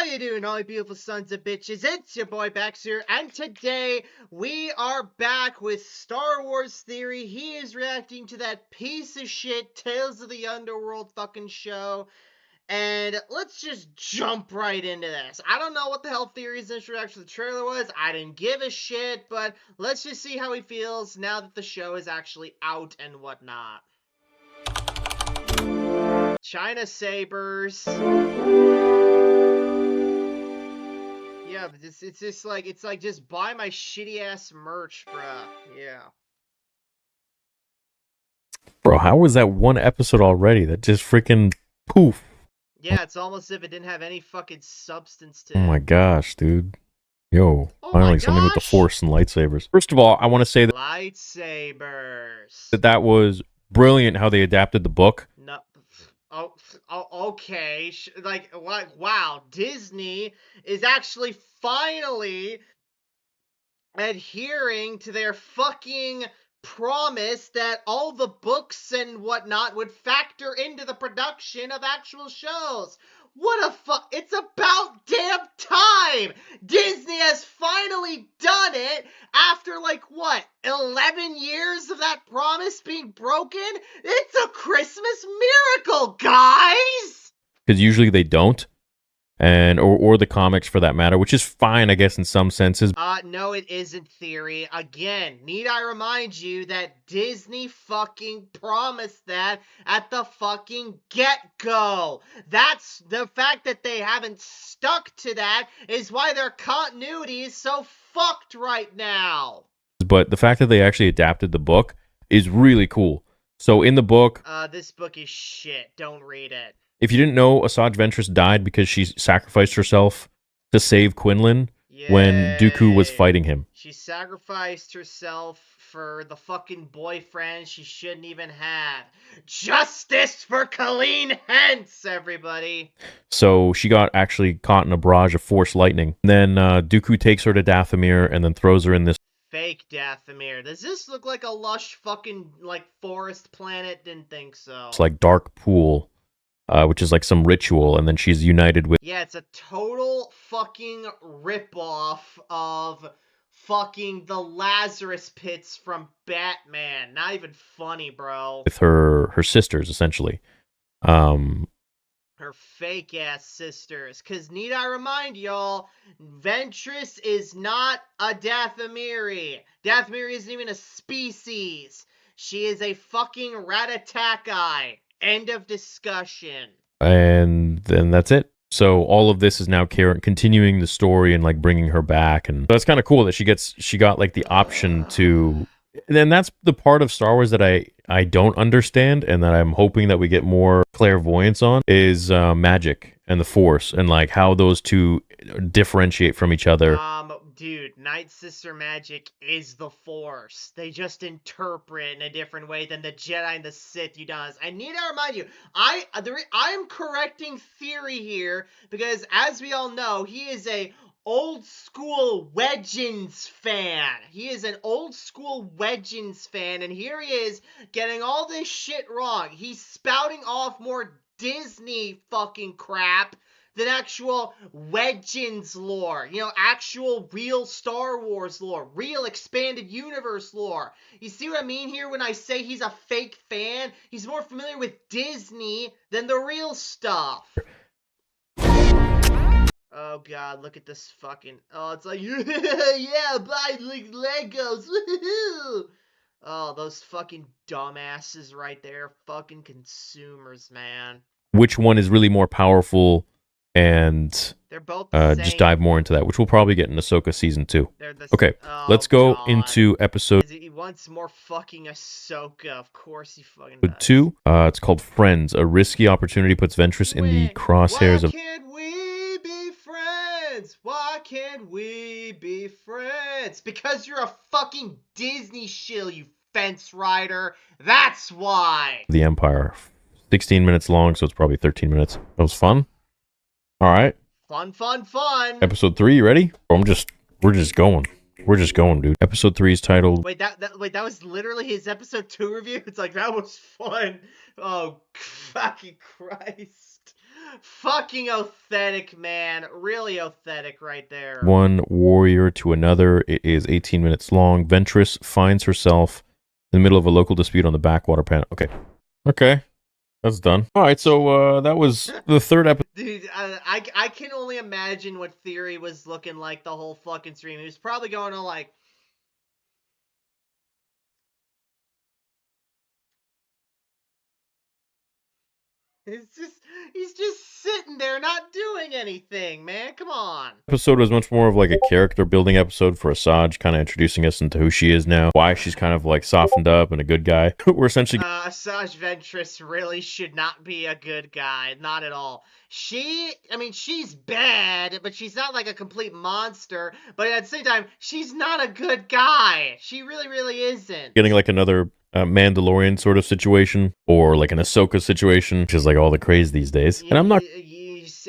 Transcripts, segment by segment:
you doing, all you beautiful sons of bitches? It's your boy Backseater, and today we are back with Star Wars Theory. He is reacting to that piece of shit Tales of the Underworld fucking show. And let's just jump right into this. I don't know what the hell Theory's introduction to the trailer was. I didn't give a shit, but let's just see how he feels now that the show is actually out and whatnot. China sabers. Yeah, it's just like, just buy my shitty ass merch, bruh. Yeah. Bro, how was that one episode already? That just freaking poof. Yeah, it's almost as if it didn't have any fucking substance to it. Oh my gosh, dude. Yo, Oh finally something with the Force and lightsabers. First of all, I want to say that lightsabers. that was brilliant how they adapted the book. No. Oh, okay. Like, what? Wow, Disney is actually finally adhering to their fucking promise that all the books and whatnot would factor into the production of actual shows. What a it's about damn time! Disney has finally done it after, like, what, 11 years of that promise being broken? It's a Christmas miracle, guys! Because usually they don't. And or the comics for that matter, which is fine, I guess, in some senses. No, it isn't, Theory. Again, need I remind you that Disney fucking promised that at the fucking get-go. That's the fact that they haven't stuck to that is why their continuity is so fucked right now. But the fact that they actually adapted the book is really cool. So in the book, this book is shit. Don't read it. If you didn't know, Asajj Ventress died because she sacrificed herself to save Quinlan when Dooku was fighting him. She sacrificed herself for the fucking boyfriend she shouldn't even have. Justice for Colleen Hence, everybody! So she got actually caught in a barrage of Force lightning. And then Dooku takes her to Dathomir and then throws her in this fake Dathomir. Does this look like a lush fucking, like, forest planet? Didn't think so. It's like dark pool. Which is like some ritual, and then she's united with... Yeah, it's a total fucking ripoff of fucking the Lazarus Pits from Batman. Not even funny, bro. With her sisters, essentially. Her fake-ass sisters. Because need I remind y'all, Ventress is not a Dathomiri. Dathomiri isn't even a species. She is a fucking Rat-a-Tat-Guy. End of discussion. And then that's it. So all of this is now continuing the story and like bringing her back, and that's kind of cool that she got like the option to. And then that's the part of Star Wars that I don't understand, and that I'm hoping that we get more clairvoyance on is magic and the Force, and like how those two differentiate from each other. Dude, Night Sister magic is the Force. They just interpret in a different way than the Jedi and the Sith does. I need to remind you, I'm correcting Theory here because, as we all know, he is a old school Wedgins fan. He is an old school Wedgins fan, and here he is getting all this shit wrong. He's spouting off more Disney fucking crap than actual Wedgins lore. You know, actual real Star Wars lore. Real expanded universe lore. You see what I mean here when I say he's a fake fan? He's more familiar with Disney than the real stuff. Oh god, look at this fucking... Oh, it's like, yeah, buy like Legos, woohoo! Oh, those fucking dumbasses right there. Fucking consumers, man. Which one is really more powerful? And they're both the same. Just dive more into that, which we'll probably get in Ahsoka season 2. Okay, let's go into episode... He wants more fucking Ahsoka. Of course he fucking does. 2. It's called Friends. A risky opportunity puts Ventress in the crosshairs of... Why can't we be friends? Why can't we be friends? Because you're a fucking Disney shill, you fence rider. That's why. The Empire. 16 minutes long, so it's probably 13 minutes. That was fun. All right. Fun. Episode 3, you ready? We're just going. We're just going, dude. Episode 3 is titled... Wait, that was literally his episode 2 review? It's like, that was fun. Oh, fucking Christ. Fucking authentic, man. Really authentic right there. One warrior to another. It is 18 minutes long. Ventress finds herself in the middle of a local dispute on the backwater panel. Okay. Okay. That's done. All right, so that was the third episode. Dude, I can only imagine what Theory was looking like the whole fucking stream. He was probably going on like, he's just sitting there not doing anything, man. Come on. Episode was much more of like a character building episode for Asajj, kind of introducing us into who she is now, why she's kind of like softened up and a good guy. We're essentially Asajj Ventress really should not be a good guy, not at all. She's bad, but she's not like a complete monster. But at the same time, she's not a good guy. She really, really isn't. getting like another Mandalorian sort of situation, or like an Ahsoka situation, which is like all the craze these days. And I'm not.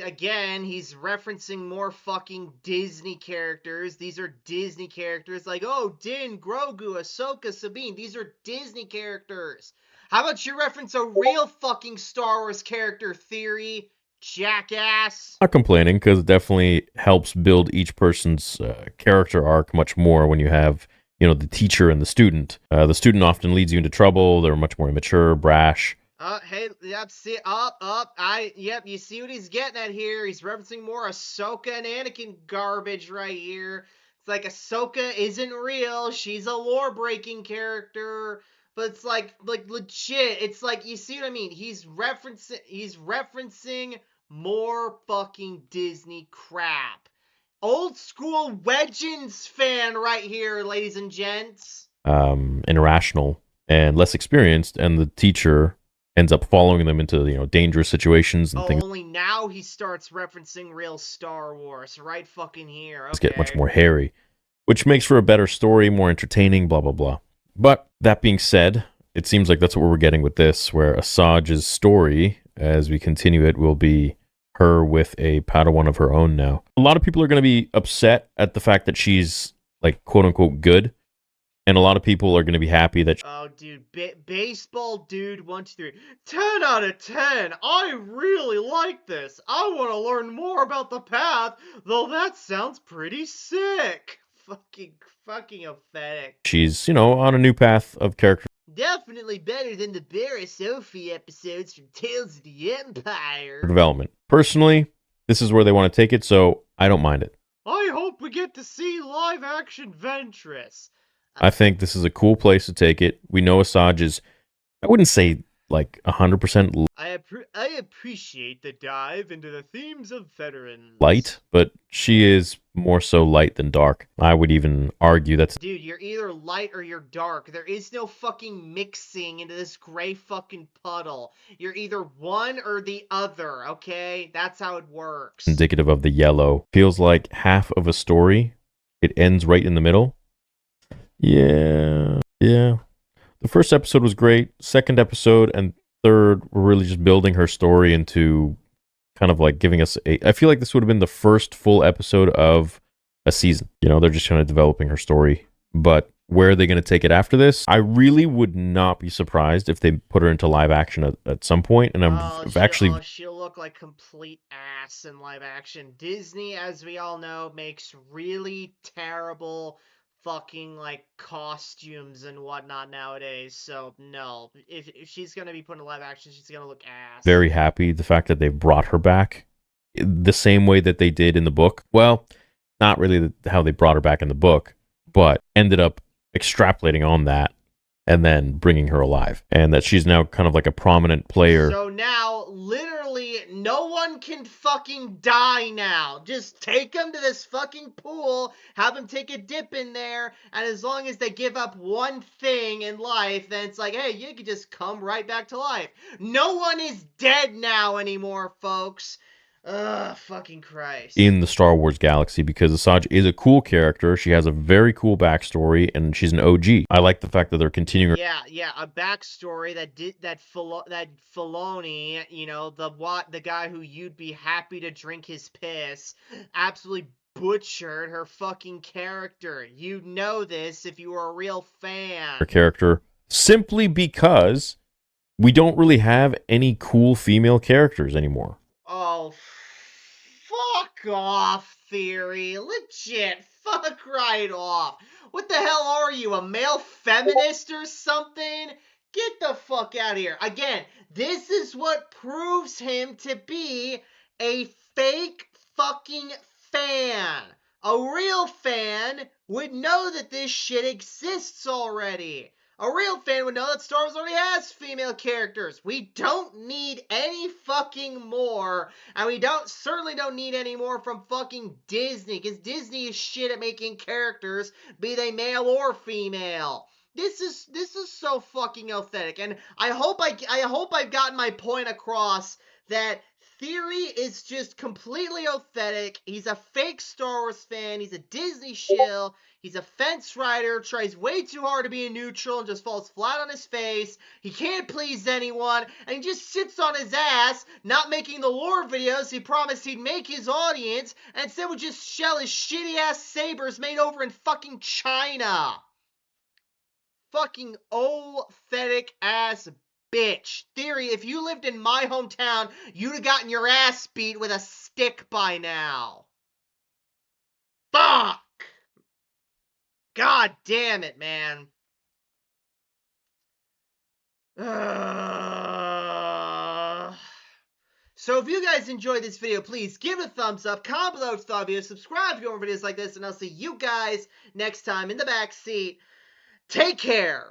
Again, he's referencing more fucking Disney characters. These are Disney characters like, oh, Din, Grogu, Ahsoka, Sabine. These are Disney characters. How about you reference a real fucking Star Wars character, Theory, jackass? Not complaining, because it definitely helps build each person's character arc much more when you have, you know, the teacher and the student. The student often leads you into trouble. They're much more immature, brash. Hey, yep, see, yep, you see what he's getting at here. He's referencing more Ahsoka and Anakin garbage right here. It's like Ahsoka isn't real. She's a lore-breaking character. But it's like legit. It's like, you see what I mean? He's referencing more fucking Disney crap. Old school Legends fan right here, ladies and gents. Irrational and less experienced, and the teacher ends up following them into, you know, dangerous situations and things. Only now he starts referencing real Star Wars, right fucking here. Okay. Get much more hairy, which makes for a better story, more entertaining, blah, blah, blah. But that being said, it seems like that's what we're getting with this, where Asajj's story, as we continue it, will be her with a Padawan of her own now. A lot of people are going to be upset at the fact that she's, like, quote-unquote good. And a lot of people are going to be happy that... Oh, dude. Baseball dude 123. 10 out of 10. I really like this. I want to learn more about the path, though that sounds pretty sick. Fucking pathetic. She's, you know, on a new path of character. Definitely better than the Barra Sophie episodes from Tales of the Empire. Development. Personally, this is where they want to take it, so I don't mind it. I hope we get to see live-action Ventress. I think this is a cool place to take it. We know Asajj is, I wouldn't say like 100% I appreciate the dive into the themes of veterans. light, but she is more so light than dark. I would even argue that's... Dude, you're either light or you're dark. There is no fucking mixing into this gray fucking puddle. You're either one or the other, okay? That's how it works. indicative of the yellow. Feels like half of a story. It ends right in the middle. Yeah. The first episode was great. Second episode and third were really just building her story into kind of like giving us I feel like this would have been the first full episode of a season. You know, they're just kind of developing her story. But where are they going to take it after this? I really would not be surprised if they put her into live action at some point. And she'll look like complete ass in live action. Disney, as we all know, makes really terrible fucking like costumes and whatnot nowadays. So no, if she's gonna be put in live action, she's gonna look ass. Very happy the fact that they've brought her back the same way that they did in the book. Well, not really how they brought her back in the book, but ended up extrapolating on that and then bringing her alive, and that she's now kind of like a prominent player. So now, literally, no one can fucking die now. Just take them to this fucking pool, have them take a dip in there, and as long as they give up one thing in life, then it's like, hey, you can just come right back to life. No one is dead now anymore, folks. Ugh, fucking Christ. In the Star Wars galaxy, because Asajj is a cool character. She has a very cool backstory, and she's an OG. I like the fact that they're continuing. Yeah, a backstory that Filoni, you know, the guy who you'd be happy to drink his piss, absolutely butchered her fucking character. You know this if you were a real fan. Her character, simply because we don't really have any cool female characters anymore. Oh, off, Theory. Legit, fuck right off. What the hell are you, a male feminist or something? Get the fuck out of here. Again, this is what proves him to be a fake fucking fan. A real fan would know that this shit exists already. A real fan would know that Star Wars already has female characters. We don't need any fucking more. And we certainly don't need any more from fucking Disney. Because Disney is shit at making characters, be they male or female. This is so fucking authentic. And I hope I've gotten my point across that Theory is just completely authentic. He's a fake Star Wars fan. He's a Disney shill. He's a fence rider, tries way too hard to be a neutral and just falls flat on his face. He can't please anyone, and he just sits on his ass, not making the lore videos he promised he'd make his audience, and instead would just shell his shitty ass sabers made over in fucking China. Fucking authentic ass bitch. Theory, if you lived in my hometown, you'd have gotten your ass beat with a stick by now. Fuck! God damn it, man. So if you guys enjoyed this video, please give it a thumbs up, comment below if you thought of it, subscribe if you want more videos like this, and I'll see you guys next time in the backseat. Take care!